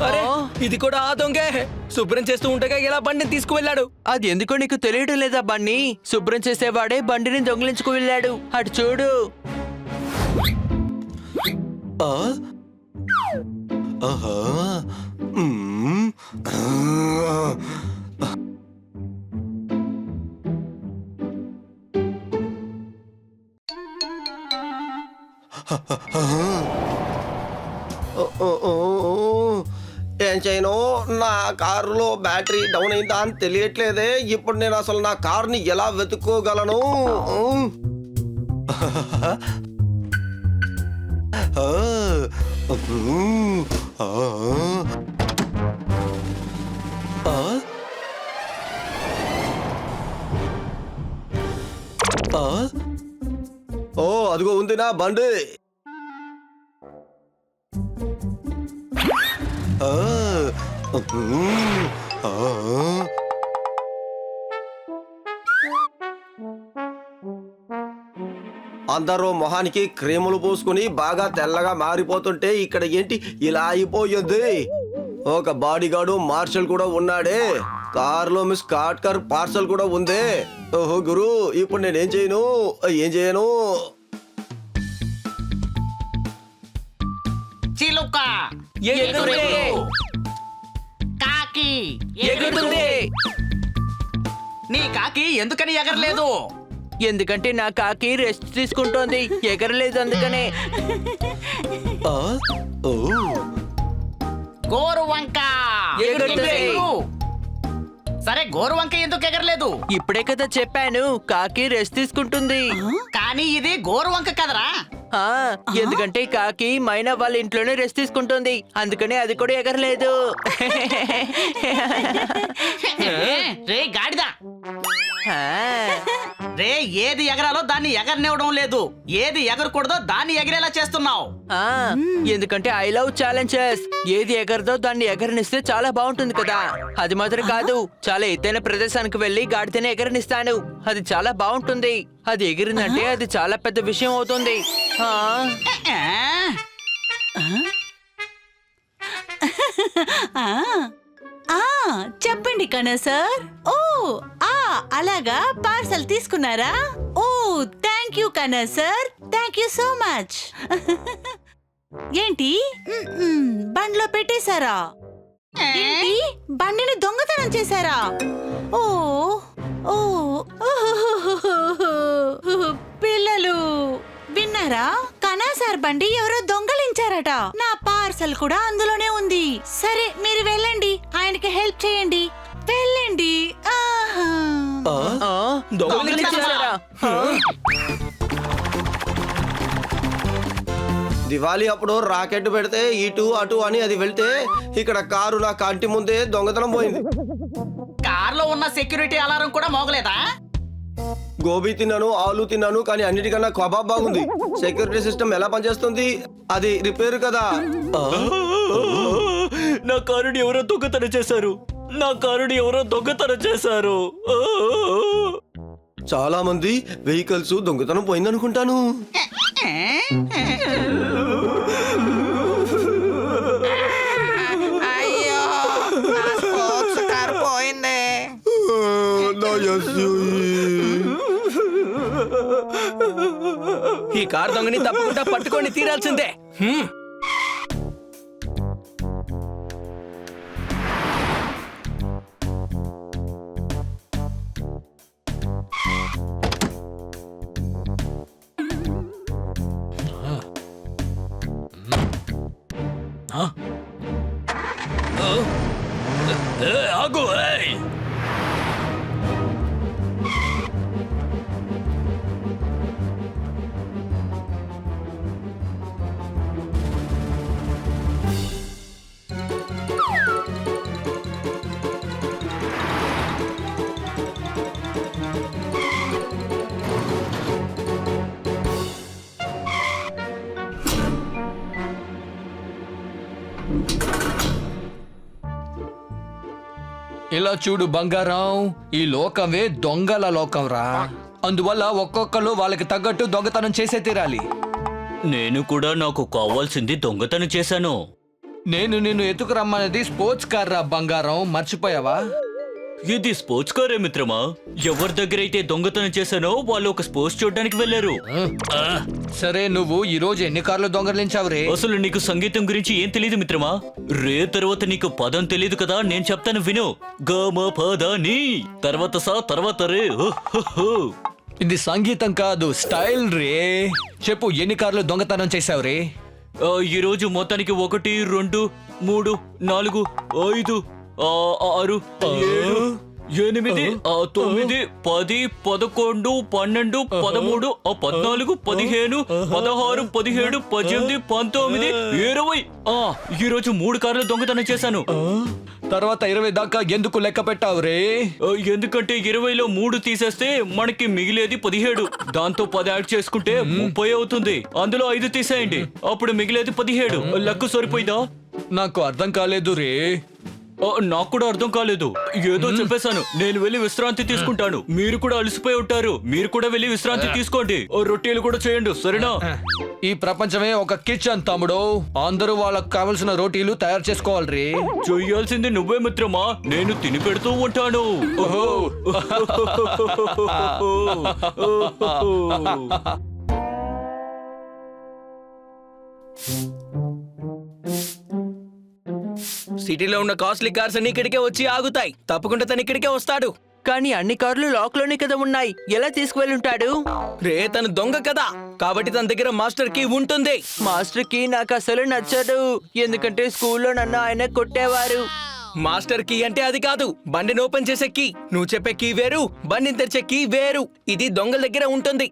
అరే ఇది కూడా ఆ దొంగే శుభ్రం చేస్తూ ఉండగా ఇలా బండిని తీసుకువెళ్ళాడు. అది ఎందుకో నీకు తెలియడం లేదా బండి? శుభ్రం చేసేవాడే బండిని దొంగిలించుకు వెళ్ళాడు. అటు చూడు. ఏం చేయను, నా కారులో బ్యాటరీ డౌన్ అయిందా అని తెలియట్లేదే. ఇప్పుడు నేను అసలు నా కారుని ఎలా వెతుక్కోగలను? ఓ అదిగో ఉంది నా బండి. అందరూ మొహానికి క్రీములు పూసుకుని బాగా తెల్లగా మారిపోతుంటే ఇక్కడ ఏంటి ఇలా అయిపోయింది? ఒక బాడీగార్డు మార్షల్ కూడా ఉన్నాడే. కారులో మిస్ కాట్కర్ పార్సల్ కూడా ఉంది. ఓహో గురు, ఇప్పుడు నేనేం చేయను? ఏం చేయను? చిలుక కాకి ఎగురుతుంది. నీ కాకి ఎందుకని ఎగరలేదు? ఎందుకంటే నా కాకి రెస్ట్ తీసుకుంటోంది, ఎగరలేదు అందుకనే. గోరువంక ఎగురుతుంది. సరే గోరువంక ఎందుకు ఎగరలేదు? ఇప్పుడే కదా చెప్పాను, కాకి రెస్ట్ తీసుకుంటుంది. కానీ ఇది గోరువంక కదరా. ఎందుకంటే కాకి మైనా వాళ్ళ ఇంట్లోనే రెస్ట్ తీసుకుంటుంది, అందుకనే అది కూడా ఎగరలేదు. రే గాడిదా, రే ఏది ఎగరాలో దాన్ని ఎగరనివ్వడం లేదు, ఏది ఎగరకూడదో దాన్ని ఎగిరేలా చేస్తున్నావు. ఎందుకంటే ఐ లవ్ ఛాలెంజెస్. ఏది ఎగరదో దాన్ని ఎగరనిస్తే చాలా బాగుంటుంది కదా. అది మాత్రం కాదు, చాలా ఎత్తైన ప్రదేశానికి వెళ్లి గాడితేనే ఎగరనిస్తాను. అది చాలా బాగుంటుంది. అది ఎగిరిందంటే అది చాలా పెద్ద విషయం అవుతుంది. చెప్పండి కన్నా సార్. ఓ అలాగా, పార్సల్ తీసుకున్నారా? ఓ థ్యాంక్ యూ కన్నా sir, thank you so much. ఏంటి బండిలో పెట్టేశారా? ఏంటి బండిని దొంగతనం చేశారా? ఓ ఓ పిల్లలు విన్నారా? కన్నా సార్ బండి ఎవరో దొంగలించారట. నా పార్సల్ కూడా అందులోనే ఉంది. సరే మీరు వెళ్ళండి, ఆయనకి హెల్ప్ చేయండి. వెళ్ళండి. దివాళీ అప్పుడు రాకెట్ పెడితే ఇటు అటు అని అది వెళ్తే ఇక్కడ కారు నా కంటి ముందే దొంగతనం పోయింది. కార్లో ఉన్న సెక్యూరిటీ అలారం కూడా మోగలేదా? గోబీ తిన్నాను, ఆలు తిన్నాను, కానీ అన్నిటికన్నా కబాబ్ బాగుంది. సెక్యూరిటీ సిస్టమ్ ఎలా పనిచేస్తుంది? అది రిపేర్ కదా. నా కారుని ఎవరో దొంగతనం చేశారు. నా కారుని ఎవరో దొంగతనం చేశారు. చాలా మంది వెహికల్స్ దొంగతనం పోయిందనుకుంటాను. అయ్యో, నా స్పోర్ట్స్ కార్ పోయింది. ఈ కారు దొంగని తప్పకుండా పట్టుకొని తీరాల్సిందే. ఆగు. ఇలా చూడు బంగారం, ఈ లోకమే దొంగల లోకం రా. అందువల్ల ఒక్కొక్కరు వాళ్ళకి తగ్గట్టు దొంగతనం చేసే తీరాలి. నేను కూడా నాకు కావాల్సింది దొంగతనం చేశాను. నేను నిన్ను ఎత్తుకురమ్మన్నది స్పోర్ట్స్ కార్ రా బంగారం, మర్చిపోయావా? ఇది స్పోర్ట్స్ కారే మిత్రమా. ఎవరి దగ్గర అయితే దొంగతనం చేశానో వాళ్ళు ఒక స్పోర్ట్స్ చూడడానికి వెళ్ళారు. సరే, నువ్వు ఈ రోజు ఎన్ని కార్లు దొంగలించావు రే? అసలు నీకు సంగీతం గురించి ఏం తెలియదు మిత్రమా. రే తర్వాత నీకు పదం తెలియదు కదా, నేను చెప్తాను విను. గమ పదని తర్వాత సా తర్వాత రే. ఓహో. ఇది సంగీతం కాదు, స్టైల్ రే. చెప్పు, ఎన్ని కార్లు దొంగతనం చేసావు రే? ఈ రోజు మొత్తానికి 1 2 3 4 5 6 7 8 9 10 11 12 13 14 15 16 17 18 19 20. ఈ రోజు 3 కార్లు దొంగతనం చేశాను. తర్వాత 20 దాకా ఎందుకు లెక్క పెట్టావు రే? ఎందుకంటే 20లో 3 తీసేస్తే మనకి మిగిలేది 17. దాంతో 10 యాడ్ చేసుకుంటే 30 అవుతుంది. అందులో 5 తీసేయండి, అప్పుడు మిగిలేది 17. లెక్క సరిపోయిందా? నాకు అర్థం కాలేదు రే. నాకు కూడా అర్థం కాలేదు. ఏదో చెప్పేశాను. నేను వెళ్ళి విశ్రాంతి తీసుకుంటాను. మీరు కూడా అలసిపోయి ఉంటారు. మీరు కూడా వెళ్ళి విశ్రాంతి తీసుకోండి. రొట్టెలు కూడా చేయండి, సరేనా? ఈ ప్రపంచమే ఒక కిచెన్ తమ్ముడు. అందరూ వాళ్ళకు కావలసిన రోటీలు తయారు చేసుకోవాలి రే. చెయ్యాల్సింది నువ్వే మిత్రమా, నేను తిని పెడుతూ ఉంటాను. సిటీలో ఉన్న కాస్ట్లీ కార్స్ అన్ని ఇక్కడికే వచ్చి ఆగుతాయి. తప్పకుండా తను ఇక్కడికే వస్తాడు. కానీ అన్ని కార్లు లాక్ లోనే కదా ఉన్నాయి, ఎలా తీసుకువెళ్ళుంటాడు? రే, తను దొంగ కదా, కాబట్టి తన దగ్గర మాస్టర్ కీ ఉంటుంది. మాస్టర్ కి నాకు అసలు నచ్చదు, ఎందుకంటే స్కూల్లో నన్ను ఆయన కొట్టేవారు. మాస్టర్ కీ అంటే అది కాదు, బండిని ఓపెన్ చేసే కీ. నువ్వు చెప్పే కీ వేరు, బండిని తెరిచే కీ వేరు. ఇది దొంగల దగ్గర ఉంటుంది.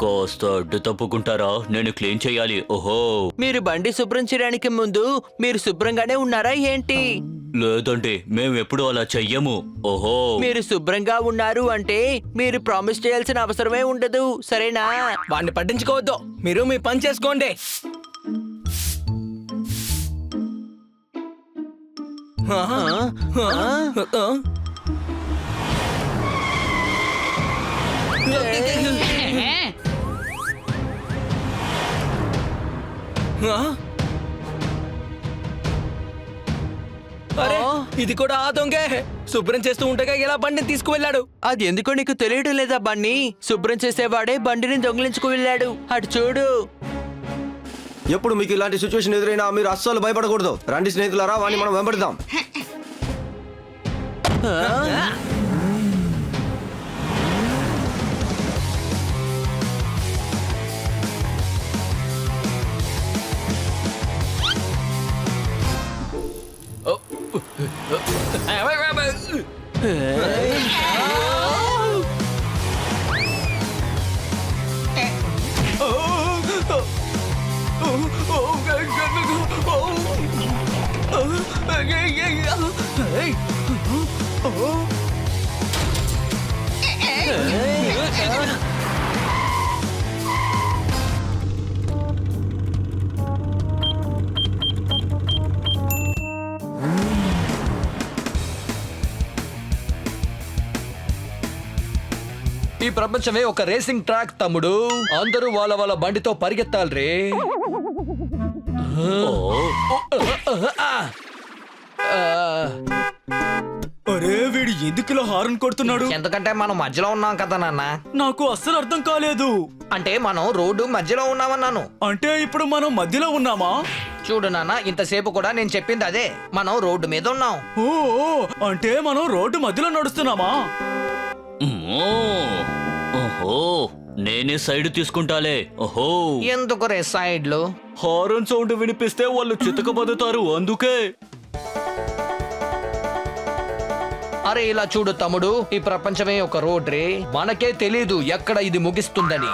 కాస్త అడ్డు తప్పుకుంటారా? నేను క్లీన్ చేయాలి. ఓహో. మీరు బండి శుభ్రం చేయడానికి ముందు మీరు శుభ్రంగానే ఉన్నారా ఏంటి? లేదండి, మేము ఎప్పుడు అలా చెయ్యము. ఓహో. మీరు శుభ్రంగా ఉన్నారు అంటే మీరు ప్రామిస్ చేయాల్సిన అవసరమే ఉండదు, సరేనా? వాడిని పట్టించుకోవద్దు, మీరు మీ పని చేసుకోండి. అరే, ఇది కూడా ఆ దొంగే. శుభ్రం చేస్తూ ఉండగా ఎలా బండిని తీసుకువెళ్ళాడు? అది ఎందుకో నీకు తెలియడం లేదా బండి? శుభ్రం చేసేవాడే బండిని దొంగిలించుకు వెళ్ళాడు. అటు చూడు. ఎప్పుడు మీకు ఇలాంటి సిచ్యువేషన్ ఎదురైనా మీరు అస్సలు భయపడకూడదు. రండి స్నేహితులారా, వాడిని మనం వెంబడిద్దాం. ఈ ప్రపంచమే ఒక రేసింగ్ ట్రాక్ తమ్ముడు. అందరూ వాళ్ళ వాళ్ళ బండితో పరిగెత్తాలి రే. అరే, వీడు ఎందుకు ఇలా హార్న్ కొడుతున్నాడు? ఎందుకంటే మనం మధ్యలో ఉన్నాం కదా నాన్న. నాకు అస్సలు అర్థం కాలేదు. అంటే మనం రోడ్డు మధ్యలో ఉన్నామన్నాను. అంటే ఇప్పుడు మనం మధ్యలో ఉన్నామా? చూడు నాన్న, ఇంతసేపు కూడా నేను చెప్పింది అదే. మనం రోడ్డు మీద ఉన్నాం. ఓ, అంటే మనం రోడ్డు మధ్యలో నడుస్తున్నామా? ఓహో, నేనే సైడ్ తీసుకుంటాలే. ఓహో. ఎందుకు రే సైడ్లు? హారన్ సౌండ్ వినిపిస్తే వాళ్ళు చితకబదుతారు, అందుకే. అరే ఇలా చూడు తమ్ముడు, ఈ ప్రపంచమే ఒక రోడ్ రే. మనకే తెలీదు ఎక్కడ ఇది ముగిస్తుందని.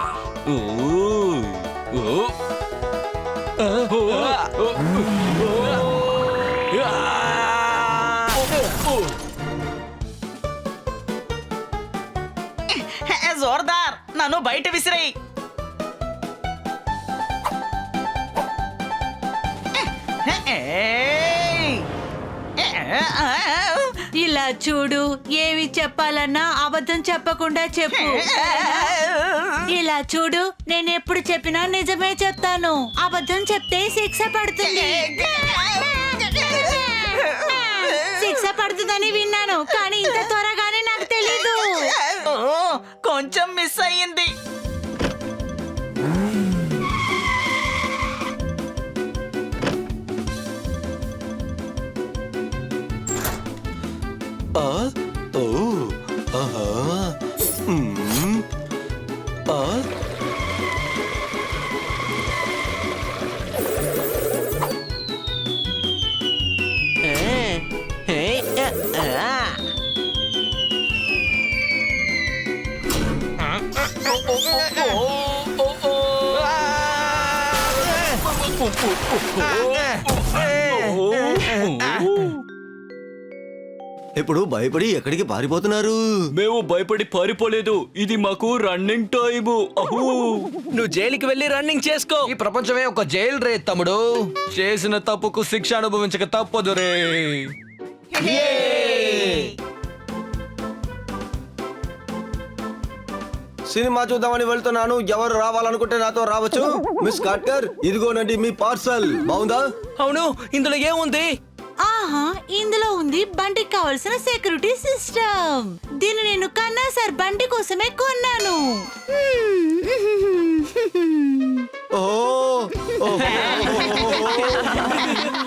జోర్దార్, నన్ను బయట విసిరేయ్. ఇలా చూడు, ఏవి చెప్పాలన్నా అబద్ధం చెప్పకుండా చెప్పు. ఇలా చూడు, నేను ఎప్పుడు చెప్పినా నిజమే చెప్తాను. అబద్ధం చెప్తే శిక్ష పడుతుంది. శిక్ష పడుతుందని విన్నాను, కానీ ఇంత త్వరగానే నాకు తెలీదు. కొంచెం మిస్ అయ్యింది. ఆ, ఓ, ఆహా, ఆ. ఇప్పుడు భయపడి ఎక్కడికి పారిపోతున్నారు? మేము భయపడి పారిపోలేదు, ఇది మాకు రన్నింగ్ టైము. అహూ. నువ్వు జైలుకి వెళ్ళి రన్నింగ్ చేసుకో. ఈ ప్రపంచమే ఒక జైలు రే తమ్ముడు. చేసిన తప్పుకు శిక్ష అనుభవించక తప్పదు రే. సినిమా చూద్దామని వెళ్తున్నాను. ఎవరు రావాలనుకుంటే నాతో రావచ్చు. మిస్ కాట్కర్, ఇదిగోనండి మీ పార్సల్. బాగుందా? అవును, ఇందులో ఏముంది? ఆహా, ఇందులో ఉంది బండికి కావలసిన సెక్యూరిటీ సిస్టమ్. దీన్ని నేను కన్నా సార్ బండి కోసమే కొన్నాను. ఓ, ఓ, ఓ, ఓ, ఓ, ఓ.